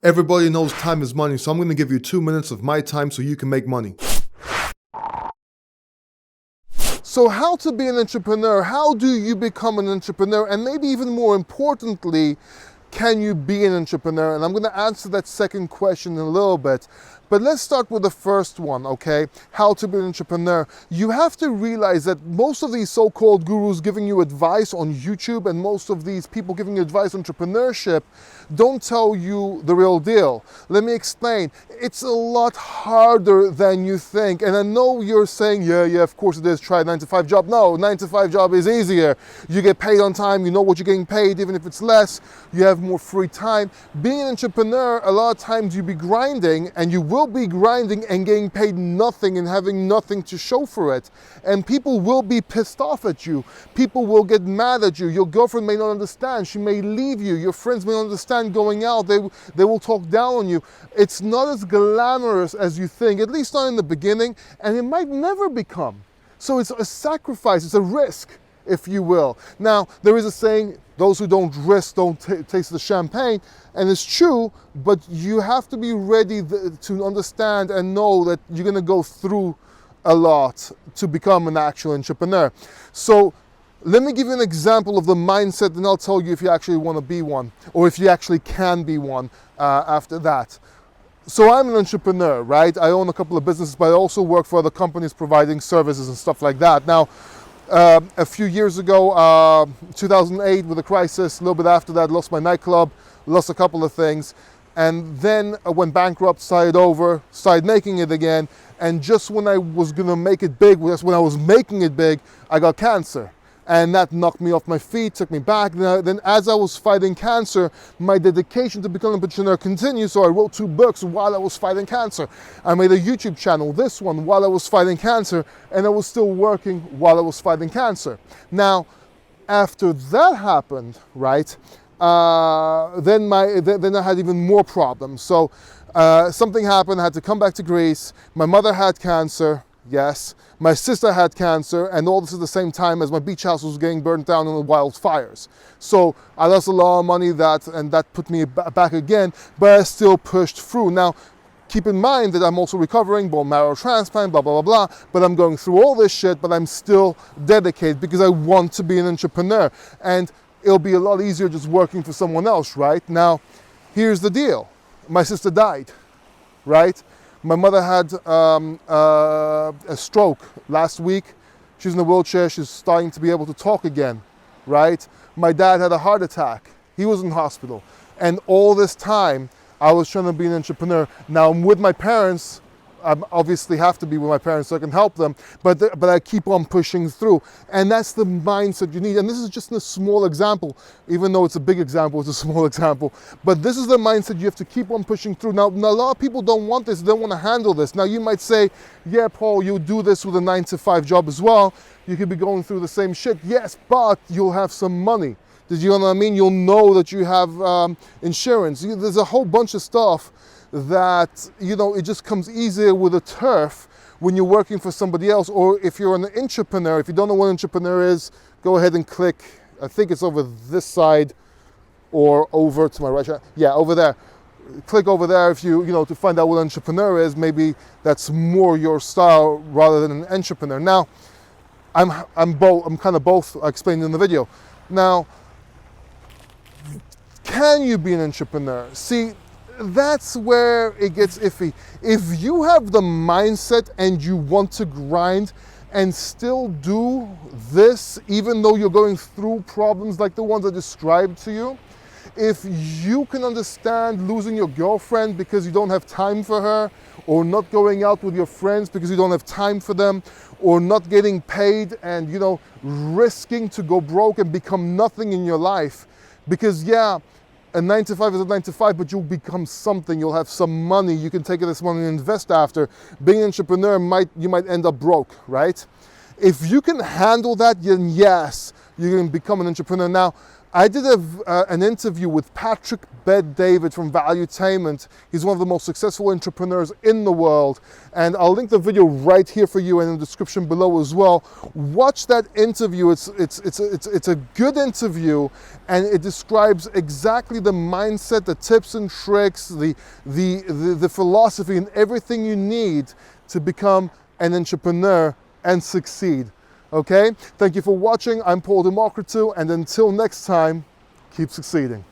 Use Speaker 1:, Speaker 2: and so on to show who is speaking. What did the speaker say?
Speaker 1: Everybody knows time is money, so I'm going to give you 2 minutes of my time so you can make money.
Speaker 2: So how to be an entrepreneur? How do you become an entrepreneur? And maybe even more importantly, can you be an entrepreneur? And I'm going to answer that second question in a little bit. But let's start with the first one, okay? How to be an entrepreneur. You have to realize that most of these so-called gurus giving you advice on YouTube and most of these people giving you advice on entrepreneurship don't tell you the real deal. Let me explain. It's a lot harder than you think. And I know you're saying, yeah, of course it is. Try a 9-to-5 job. No, 9-to-5 job is easier. You get paid on time. You know what you're getting paid, even if it's less. You have more free time. Being an entrepreneur, a lot of times you be grinding, and you will be grinding and getting paid nothing and having nothing to show for it. And people will be pissed off at you. People will get mad at you. Your girlfriend may not understand. She may leave you. Your friends may not understand going out. They will talk down on you. It's not as glamorous as you think, at least not in the beginning, and it might never become. So it's a sacrifice, it's a risk, if you will. Now, there is a saying, those who don't risk don't taste the champagne, and it's true, but you have to be ready to understand and know that you're going to go through a lot to become an actual entrepreneur. So let me give you an example of the mindset, and I'll tell you if you actually want to be one, or if you actually can be one after that. So I'm an entrepreneur, right? I own a couple of businesses, but I also work for other companies providing services and stuff like that. Now, a few years ago, 2008, with the crisis, a little bit after that, lost my nightclub, lost a couple of things, and then I went bankrupt, started making it again, and just when I was gonna make it big, just when I was making it big, I got cancer. And that knocked me off my feet, took me back. Then as I was fighting cancer, my dedication to becoming an entrepreneur continued, so I wrote 2 books while I was fighting cancer. I made a YouTube channel, this one, while I was fighting cancer, and I was still working while I was fighting cancer. Now, after that happened, right, then I had even more problems. So something happened, I had to come back to Greece. My mother had cancer. Yes, my sister had cancer, and all this at the same time as my beach house was getting burnt down in the wildfires. So I lost a lot of money, and that put me back again, but I still pushed through. Now, keep in mind that I'm also recovering, bone marrow transplant, blah, blah, blah, blah, but I'm going through all this shit, but I'm still dedicated because I want to be an entrepreneur. And it'll be a lot easier just working for someone else, right? Now, here's the deal. My sister died, right? My mother had a stroke last week. She's in a wheelchair. She's starting to be able to talk again, right? My dad had a heart attack. He was in hospital. And all this time, I was trying to be an entrepreneur. Now I'm with my parents. I obviously have to be with my parents so I can help them, but I keep on pushing through. And that's the mindset you need. And this is just a small example. Even though it's a big example, it's a small example. But this is the mindset you have to keep on pushing through. Now, a lot of people don't want this, they don't want to handle this. Now, you might say, yeah, Paul, you do this with a 9-to-5 job as well. You could be going through the same shit. Yes, but you'll have some money. Did you know what I mean? You'll know that you have insurance. There's a whole bunch of stuff that, you know, it just comes easier with a turf when you're working for somebody else. Or if you're an entrepreneur, if you don't know what an entrepreneur is, go ahead and click. I think it's over this side or over to my right. Yeah, over there. Click over there if you know, to find out what an entrepreneur is. Maybe that's more your style rather than an entrepreneur. Now, I'm kind of both. I explained in the video. Now, can you be an entrepreneur? See, that's where it gets iffy. If you have the mindset and you want to grind and still do this, even though you're going through problems like the ones I described to you, if you can understand losing your girlfriend because you don't have time for her, or not going out with your friends because you don't have time for them, or not getting paid and, you know, risking to go broke and become nothing in your life, because yeah, a 9-to-5 is a 9-to-5, but you'll become something. You'll have some money. You can take this money and invest after. Being an entrepreneur, you might end up broke, right? If you can handle that, then yes, you can become an entrepreneur. Now, I did an interview with Patrick Bet-David from Valuetainment. He's one of the most successful entrepreneurs in the world. And I'll link the video right here for you and in the description below as well. Watch that interview. It's a good interview, and it describes exactly the mindset, the tips and tricks, the philosophy, and everything you need to become an entrepreneur and succeed. Okay? Thank you for watching. I'm Paul Democritou, and until next time, keep succeeding.